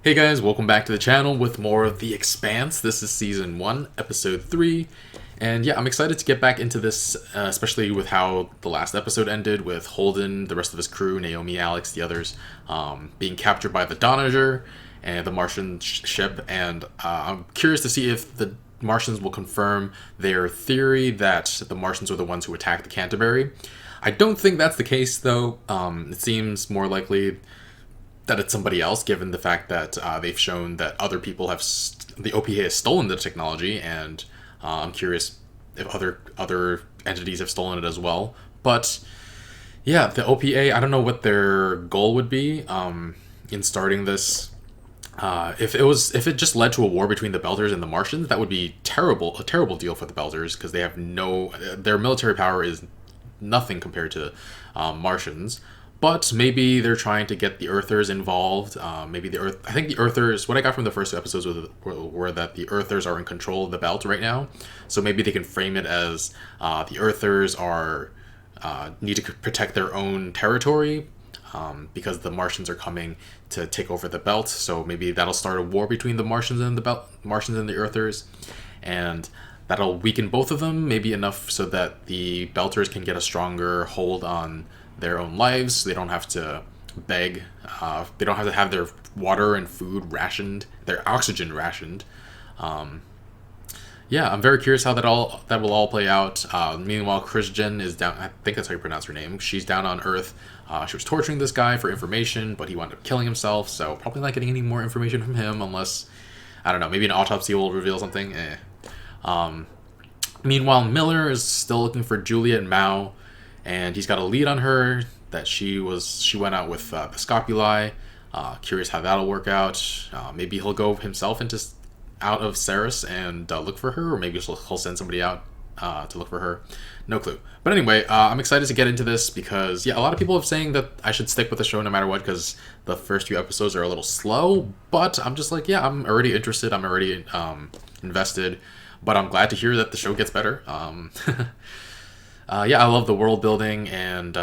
Hey guys, welcome back to the channel with more of The Expanse. This is Season 1, Episode 3. And yeah, I'm excited to get back into this, especially with how the last episode ended, with Holden, the rest of his crew, Naomi, Alex, the others, being captured by the Donager and the Martian ship. And I'm curious to see if the Martians will confirm their theory that the Martians are the ones who attacked the Canterbury. I don't think that's the case, though. It seems more likely that it's somebody else, given the fact that they've shown that other people have the OPA has stolen the technology, and I'm curious if other entities have stolen it as well. But yeah, the OPA, I don't know what their goal would be in starting this. If it just led to a war between the Belters and the Martians, that would be a terrible deal for the Belters, because they have their military power is nothing compared to Martians. But maybe they're trying to get the Earthers involved. I think the Earthers, what I got from the first two episodes were that the Earthers are in control of the belt right now. So maybe they can frame it as the Earthers need to protect their own territory because the Martians are coming to take over the belt. So maybe that'll start a war between the Martians and the Earthers. And that'll weaken both of them, maybe enough so that the Belters can get a stronger hold on their own lives. So they don't have to beg. They don't have to have their water and food rationed, their oxygen rationed. Yeah, I'm very curious how that will all play out. Meanwhile, Christian is down. I think that's how you pronounce her name. She's down on Earth. She was torturing this guy for information, but he wound up killing himself. So probably not getting any more information from him unless, I don't know, maybe an autopsy will reveal something. Meanwhile, Miller is still looking for Julia and Mao, and he's got a lead on her that she went out with the Scopuli. Curious how that'll work out. Maybe he'll go himself out of Ceres and look for her, or maybe he'll send somebody out to look for her. No clue. But anyway, I'm excited to get into this because, yeah, a lot of people are saying that I should stick with the show no matter what because the first few episodes are a little slow, but I'm just like, yeah, I'm already interested. I'm already invested, but I'm glad to hear that the show gets better. Yeah, I love the world building and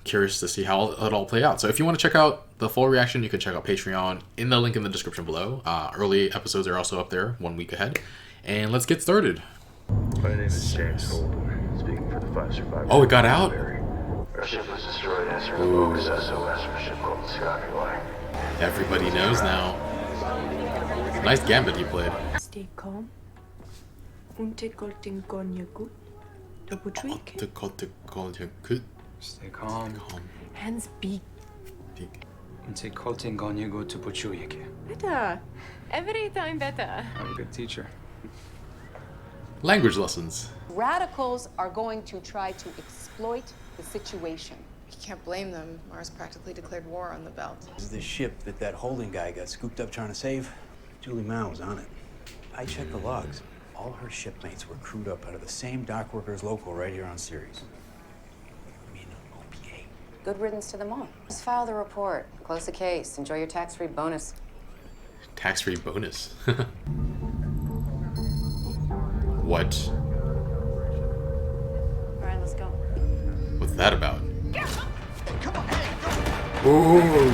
curious to see how it all play out. So if you want to check out the full reaction, you can check out Patreon in the link in the description below. Early episodes are also up there 1 week ahead. And let's get started. My name is James Holden, speaking for the 5 survivors. Oh, it got out? Our ship was destroyed answering a bogus SOS from a ship called the Scopuli. Everybody knows now. Nice gambit you played. Stay calm. Unte colting konjaku. Stay calm. Hands big. Inte kolting go to pochujeke. Better. Every time better. I'm a good teacher. Language lessons. Radicals are going to try to exploit the situation. You can't blame them. Mars practically declared war on the belt. This is the ship that Holden guy got scooped up trying to save. Julie Mao was on it. I checked the logs. All her shipmates were crewed up out of the same dock workers local right here on Ceres. I mean, OPA. Good riddance to them all. Just file the report. Close the case. Enjoy your tax-free bonus. Tax-free bonus. What? All right, let's go. What's that about? Ooh.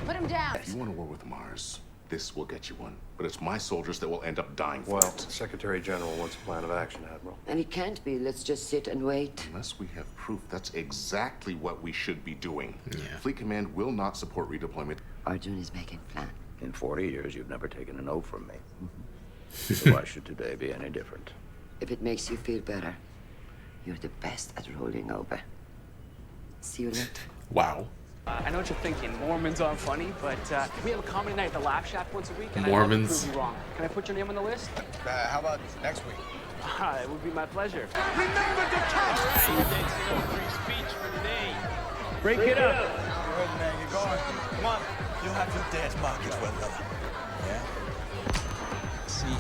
Put him down. If you want a war with Mars, this will get you one. But it's my soldiers that will end up dying for Well, it. the Secretary General wants a plan of action, Admiral. And it can't be. Let's just sit and wait. Unless we have proof, that's exactly what we should be doing. Yeah. Fleet Command will not support redeployment. Arjun is making plan. In 40 years, you've never taken an oath from me. So why should today be any different? If it makes you feel better, you're the best at rolling over. See you later. Wow. I know what you're thinking. Mormons aren't funny, but we have a comedy night at the Laugh Shack once a week, and Mormons. I love to prove you wrong. Can I put your name on the list? How about next week? It would be my pleasure. Remember the Cant! Break it up. Good, man, you're going. Come on. You'll have to dance markets well, brother. Yeah? See,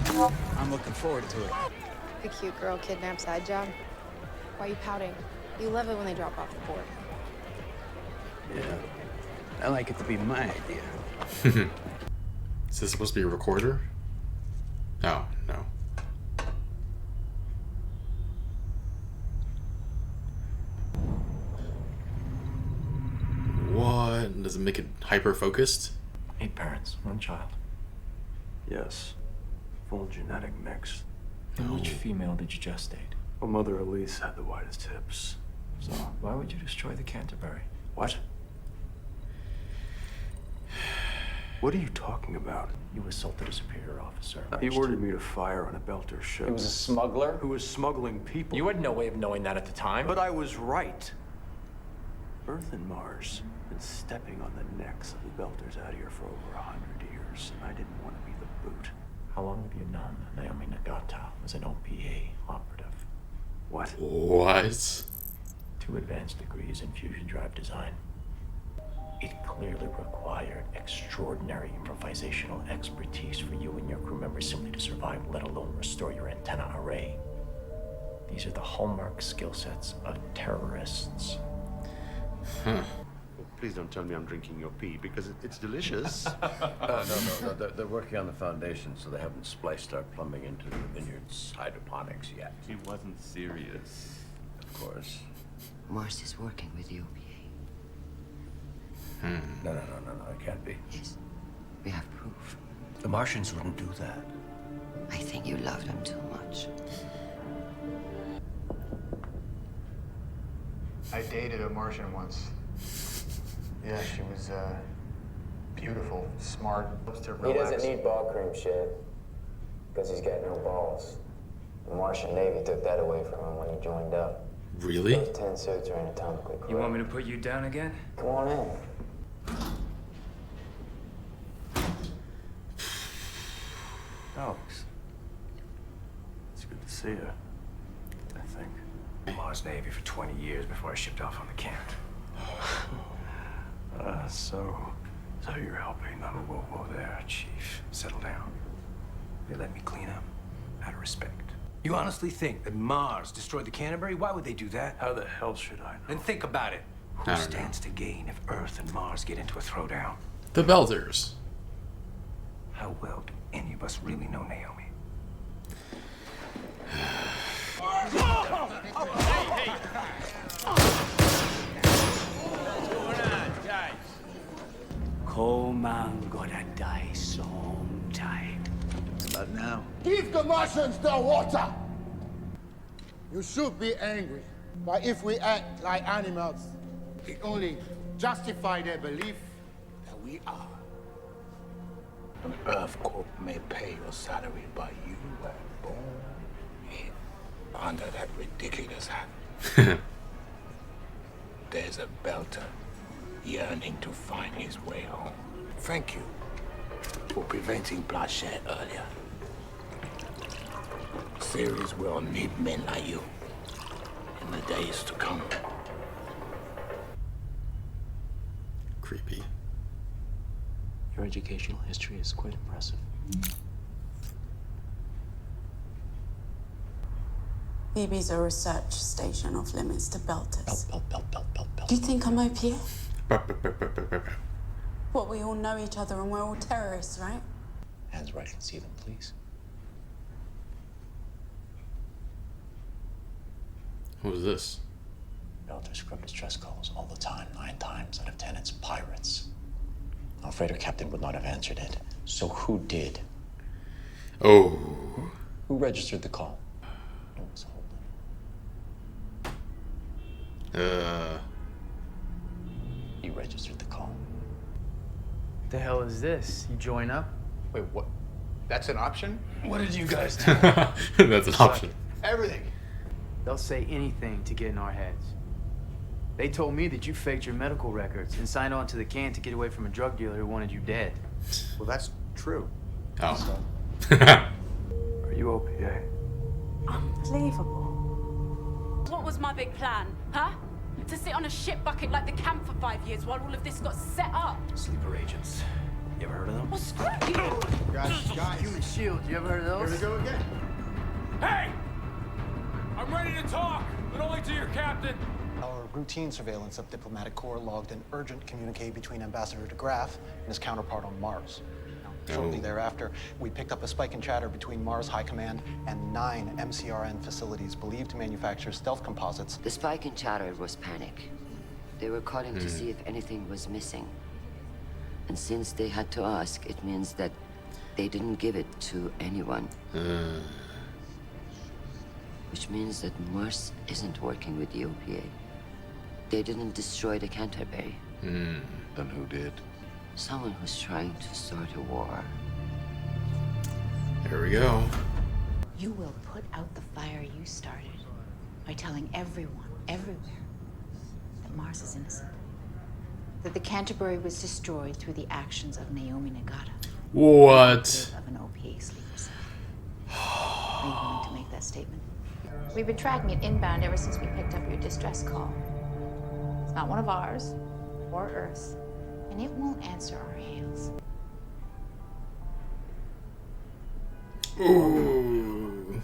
I'm looking forward to it. A cute girl kidnapped side job. Why are you pouting? You love it when they drop off the board. Yeah. I like it to be my idea. Is this supposed to be a recorder? Oh, no. What? Does it make it hyper-focused? 8 parents, 1 child. Yes. Full genetic mix. And which female did you gestate? Well, Mother Elise had the widest hips. So, why would you destroy the Canterbury? What? What are you talking about? You assaulted a superior officer. He ordered me to fire on a Belter ship. He was a smuggler? Who was smuggling people. You had no way of knowing that at the time. But I was right. Earth and Mars been stepping on the necks of the Belters out here for over 100 years, and I didn't want to be the boot. How long have you known Naomi Nagata was an OPA operative? What? What? 2 advanced degrees in fusion drive design. It clearly required extraordinary improvisational expertise for you and your crew members simply to survive, let alone restore your antenna array. These are the hallmark skill sets of terrorists. Please don't tell me I'm drinking your pee, because it's delicious. No. They're working on the foundation, so they haven't spliced our plumbing into the vineyard's hydroponics yet. He wasn't serious. Of course. Mars is working with the OPA. No, it can't be. Yes, we have proof. The Martians wouldn't do that. I think you love them too much. I dated a Martian once. Yeah, she was beautiful, smart, to He doesn't need ball cream shit, because he's got no balls. The Martian Navy took that away from him when he joined up. Really? Those 10 suits are anatomically correct. You want me to put you down again? Come on in. Alex. It's good to see you. I think. Mars Navy for 20 years before I shipped off on the Cant. So you're helping. Whoa there, Chief. Settle down. They let me clean up, out of respect. You honestly think that Mars destroyed the Canterbury? Why would they do that? How the hell should I know? Then think about it. Who stands to gain if Earth and Mars get into a throwdown? The Belters. How well do any of us really know Naomi? Coleman gotta die sometime. But now, give the Martians the water! You should be angry, but if we act like animals, it only justify their belief that we are. An Earth Corp may pay your salary, but you were born in under that ridiculous hat. There's a Belter yearning to find his way home. Thank you for preventing bloodshed earlier. Ceres will need men like you in the days to come. Creepy. Your educational history is quite impressive. Phoebe's a research station off limits to Belters. Belt. Do you think I'm OPA? What, we all know each other and we're all terrorists, right? Hands where I can see them, please. What was this? Belter scrubbed his dress calls all the time, 9 times out of 10 it's pirates. Our freighter captain would not have answered it. So who did? Oh. Who registered the call? It was Holden. He registered the call. What the hell is this? You join up? Wait, what? That's an option? What did you guys do? That's an option. Everything. They'll say anything to get in our heads. They told me that you faked your medical records and signed on to the Cant to get away from a drug dealer who wanted you dead. Well, that's true. Oh. Are you OPA? Unbelievable. What was my big plan, huh? To sit on a shit bucket like the camp for 5 years while all of this got set up? Sleeper agents. You ever heard of them? Well, screw you! Guys. Human shield, you ever heard of those? Here we go again. Hey! I'm ready to talk, but only to your captain. Our routine surveillance of Diplomatic Corps logged an urgent communique between Ambassador de Graaf and his counterpart on Mars. Shortly thereafter, we picked up a spike in chatter between Mars High Command and 9 MCRN facilities believed to manufacture stealth composites. The spike in chatter was panic. They were calling to see if anything was missing. And since they had to ask, it means that they didn't give it to anyone. Which means that Mars isn't working with the OPA. They didn't destroy the Canterbury. Then who did? Someone who's trying to start a war. There we go. You will put out the fire you started by telling everyone, everywhere, that Mars is innocent. That the Canterbury was destroyed through the actions of Naomi Nagata. What? Of an OPA sleeper cell. Are you willing to make that statement? We've been tracking it inbound ever since we picked up your distress call. It's not one of ours, or Earth's, and it won't answer our hails. Ooh.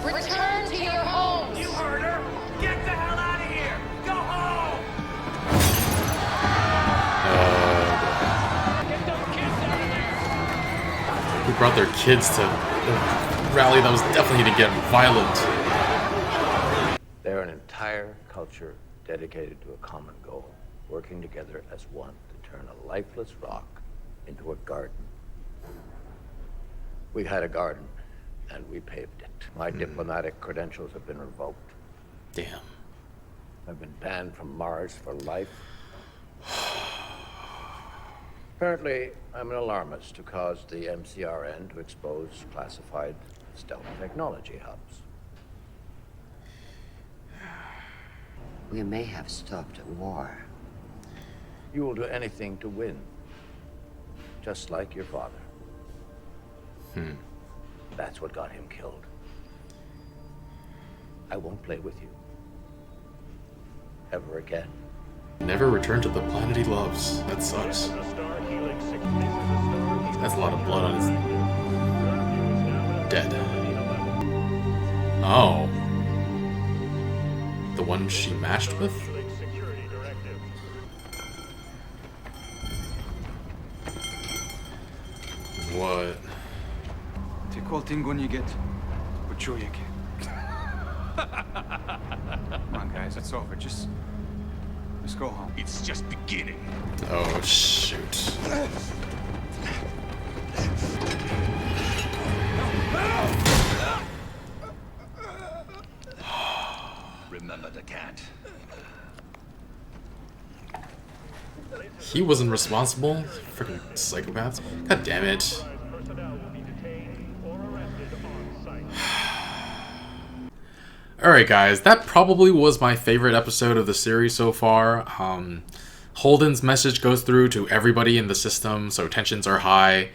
Return to your homes! You heard her! Get the hell out of here! Go home! Get those kids out of there! Who brought their kids to the rally that was definitely going to get violent? They're an entire culture dedicated to a common goal, working together as one to turn a lifeless rock into a garden. We had a garden, and we paved it. My diplomatic credentials have been revoked. Damn. I've been banned from Mars for life. Apparently, I'm an alarmist who caused the MCRN to expose classified stealth technology hubs. We may have stopped a war. You will do anything to win, just like your father. That's what got him killed. I won't play with you. Ever again. Never return to the planet he loves. That sucks. That's a lot of blood on his... Dead. Oh. The one she matched with? What? Колтин го не гет. Почуя ке. Come on, guys, it's over. Just go home. It's just beginning. Oh, shoot. Remember the Cant. He wasn't responsible? Freaking psychopaths. God damn it. Alright guys, that probably was my favorite episode of the series so far. Holden's message goes through to everybody in the system, so tensions are high.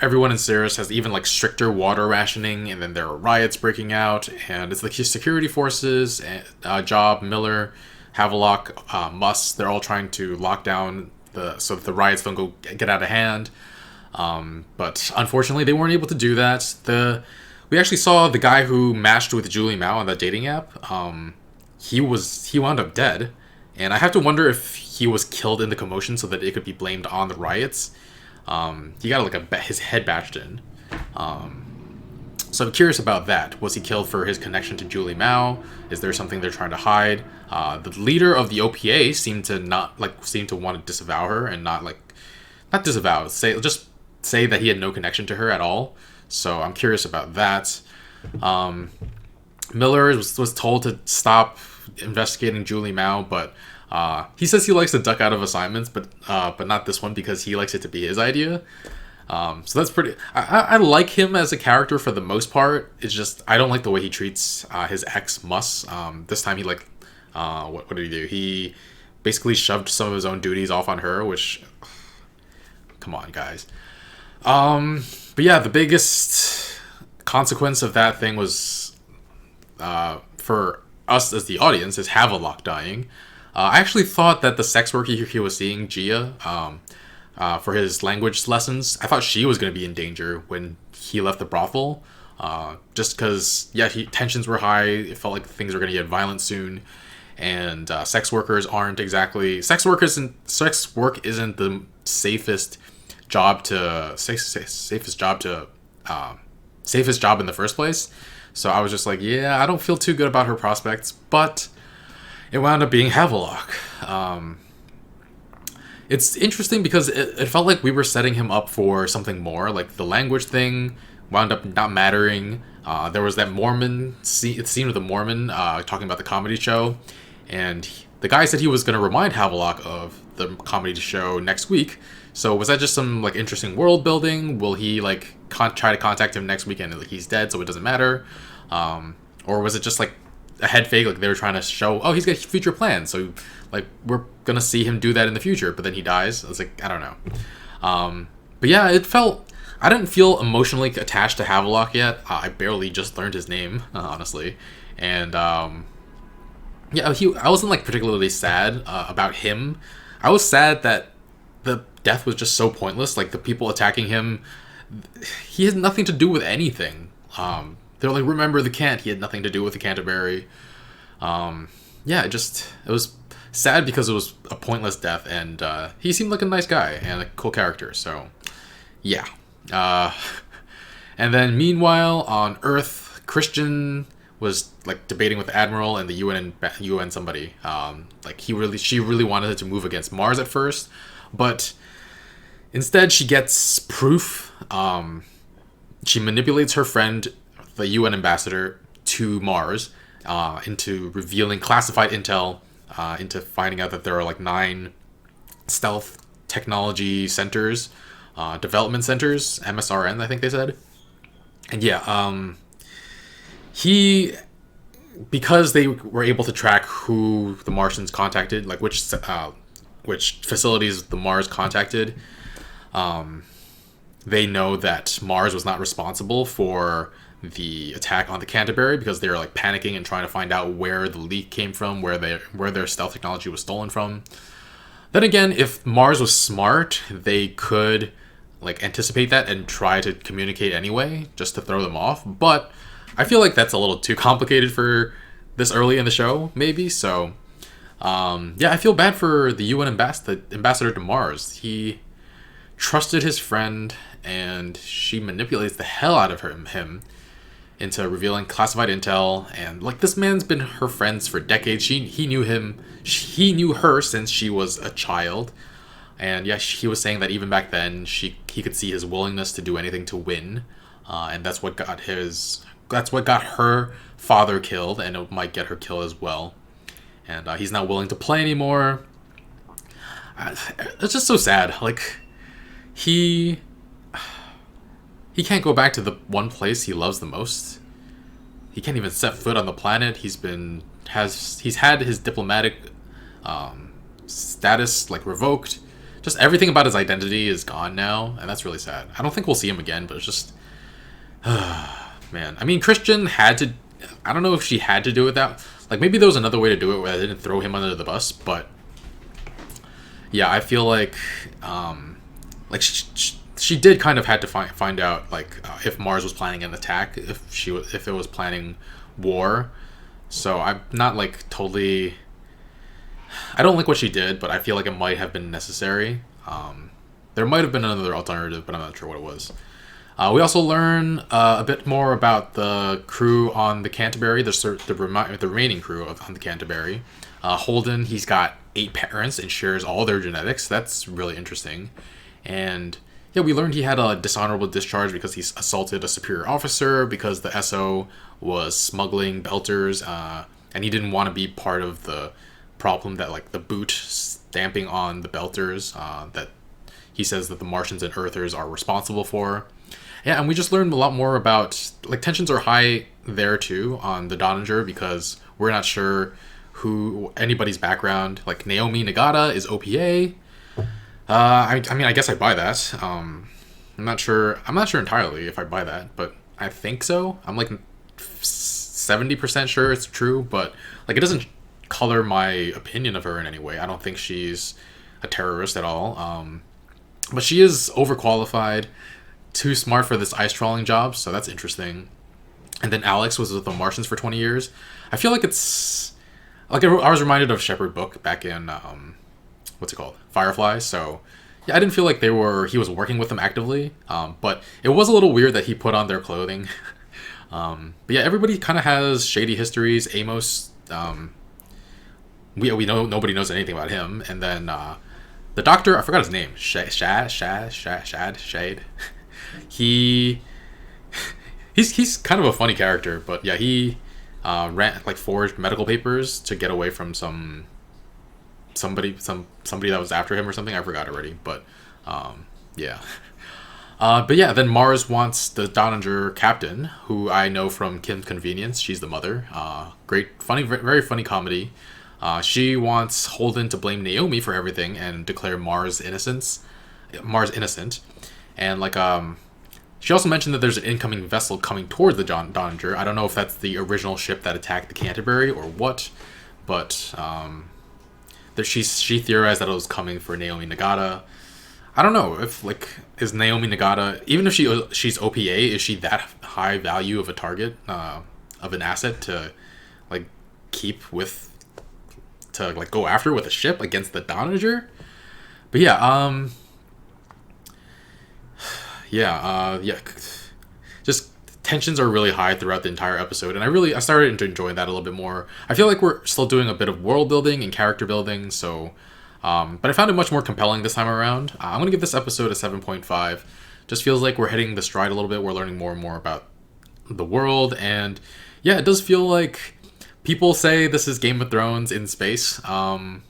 Everyone in Ceres has even like stricter water rationing, and then there are riots breaking out, and it's the security forces, Job, Miller, Havelock, Muss, they're all trying to lock down so that the riots don't get out of hand. But unfortunately they weren't able to do that. We actually saw the guy who matched with Julie Mao on that dating app. He wound up dead, and I have to wonder if he was killed in the commotion so that it could be blamed on the riots. He got like his head bashed in. So I'm curious about that. Was he killed for his connection to Julie Mao? Is there something they're trying to hide? The leader of the OPA seemed to want to disavow her and not disavow, just say that he had no connection to her at all. So I'm curious about that. Miller was told to stop investigating Julie Mao, but he says he likes to duck out of assignments, but not this one because he likes it to be his idea. So that's pretty... I like him as a character for the most part. It's just I don't like the way he treats his ex Muss. This time he what did he do? He basically shoved some of his own duties off on her, which... Come on, guys. But yeah, the biggest consequence of that thing was, for us as the audience, is Havelock dying. I actually thought that the sex worker he was seeing, Gia, for his language lessons, I thought she was going to be in danger when he left the brothel. Just because, yeah, tensions were high, it felt like things were going to get violent soon, and sex workers aren't exactly... Sex work isn't the safest job in the first place. So I was just like, yeah, I don't feel too good about her prospects, but it wound up being Havelock. it's interesting because it felt like we were setting him up for something more. Like the language thing wound up not mattering. There was that Mormon scene with the Mormon talking about the comedy show, and the guy said he was going to remind Havelock of the comedy show next week. So was that just some like interesting world building? Will he like try to contact him next weekend and like he's dead, so it doesn't matter? Or was it just like a head fake? Like they were trying to show, oh, he's got future plans, so like we're gonna see him do that in the future, but then he dies. I was like, I don't know. But yeah, I didn't feel emotionally attached to Havelock yet. I barely just learned his name, honestly, and yeah, I wasn't like particularly sad about him. I was sad that the death was just so pointless. Like the people attacking him, he had nothing to do with anything. They're like, remember the Cant. He had nothing to do with the Canterbury. Yeah, it was sad because it was a pointless death, and he seemed like a nice guy and a cool character. So, yeah. And then meanwhile on Earth, Christian was like debating with the Admiral and the UN somebody. Like she really wanted to move against Mars at first, but instead she gets proof. She manipulates her friend, the UN ambassador, to Mars into revealing classified intel, into finding out that there are like 9 stealth technology centers, development centers, MSRN, I think they said. And yeah, because they were able to track who the Martians contacted, like which facilities the Mars contacted, they know that Mars was not responsible for the attack on the Canterbury because they were like panicking and trying to find out where the leak came from, where their stealth technology was stolen from. Then again, if Mars was smart, they could like anticipate that and try to communicate anyway, just to throw them off. But I feel like that's a little too complicated for this early in the show, maybe. So, yeah, I feel bad for the UN ambassador to Mars. He trusted his friend, and she manipulates the hell out of him into revealing classified intel. And like, this man's been her friends for decades. He knew her since she was a child. And yeah, he was saying that even back then, he could see his willingness to do anything to win, and that's what got her father killed, and it might get her killed as well. And he's not willing to play anymore. It's just so sad. Like he can't go back to the one place he loves the most. He can't even set foot on the planet. He's had his diplomatic status like revoked. Just everything about his identity is gone now, and that's really sad. I don't think we'll see him again, but it's just man. I mean, Christian had to. I don't know if she had to do it that. Like maybe there was another way to do it where they didn't throw him under the bus, but yeah, I feel like she did kind of had to find out like if Mars was planning an attack, if it was planning war. So I'm not like totally. I don't like what she did, but I feel like it might have been necessary. There might have been another alternative, but I'm not sure what it was. We also learn a bit more about the crew on the Canterbury, the remaining crew on the Canterbury. Holden, he's got 8 parents and shares all their genetics. That's really interesting. And yeah, we learned he had a dishonorable discharge because he assaulted a superior officer because the SO was smuggling belters, and he didn't want to be part of the problem that like the boot stamping on the belters that he says that the Martians and Earthers are responsible for. Yeah, and we just learned a lot more about like tensions are high there too on the Donninger because we're not sure who anybody's background. Like Naomi Nagata is OPA. I mean, I guess I buy that. I'm not sure entirely if I buy that, but I think so. I'm like 70% sure it's true, but like it doesn't color my opinion of her in any way. I don't think she's a terrorist at all. But she is overqualified, too smart for this ice trawling job, so that's interesting. And then Alex was with the Martians for 20 years. I feel like it's like I was reminded of Shepherd Book back in what's it called, Firefly. So yeah, I didn't feel like he was working with them actively, but it was a little weird that he put on their clothing. But yeah, everybody kind of has shady histories. Amos, we know nobody knows anything about him, and then the doctor, I forgot his name. Shade. He's kind of a funny character, but yeah, he forged medical papers to get away from somebody that was after him or something. I forgot already, but yeah. But yeah, then Mars wants the Donninger captain, who I know from Kim's Convenience. She's the mother. Great, funny, very funny comedy. She wants Holden to blame Naomi for everything and declare Mars innocent. And she also mentioned that there's an incoming vessel coming towards the Donninger. I don't know if that's the original ship that attacked the Canterbury or what, but she theorized that it was coming for Naomi Nagata. I don't know if is Naomi Nagata, even if she's OPA, is she that high value of a target, of an asset to keep with, to go after with a ship against the Donninger? But yeah, just tensions are really high throughout the entire episode, and I started to enjoy that a little bit more. I feel like we're still doing a bit of world building and character building, so but I found it much more compelling this time around. I'm gonna give this episode a 7.5. Just feels like we're hitting the stride a little bit. We're learning more and more about the world, and yeah, it does feel like people say this is Game of Thrones in space. I'm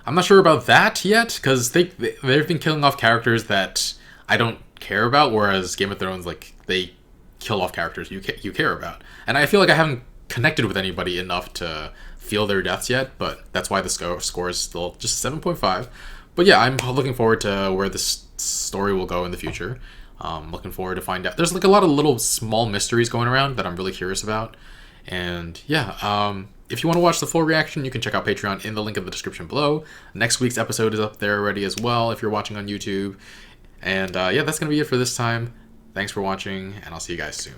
not sure about that yet, because they've been killing off characters that I don't care about, whereas Game of Thrones, they kill off characters you care about. And I feel like I haven't connected with anybody enough to feel their deaths yet, but that's why the score is still just 7.5. But yeah, I'm looking forward to where this story will go in the future. Looking forward to find out. There's a lot of little small mysteries going around that I'm really curious about. And yeah, if you want to watch the full reaction, you can check out Patreon in the link in the description below. Next week's episode is up there already as well if you're watching on YouTube. And yeah, that's going to be it for this time. Thanks for watching, and I'll see you guys soon.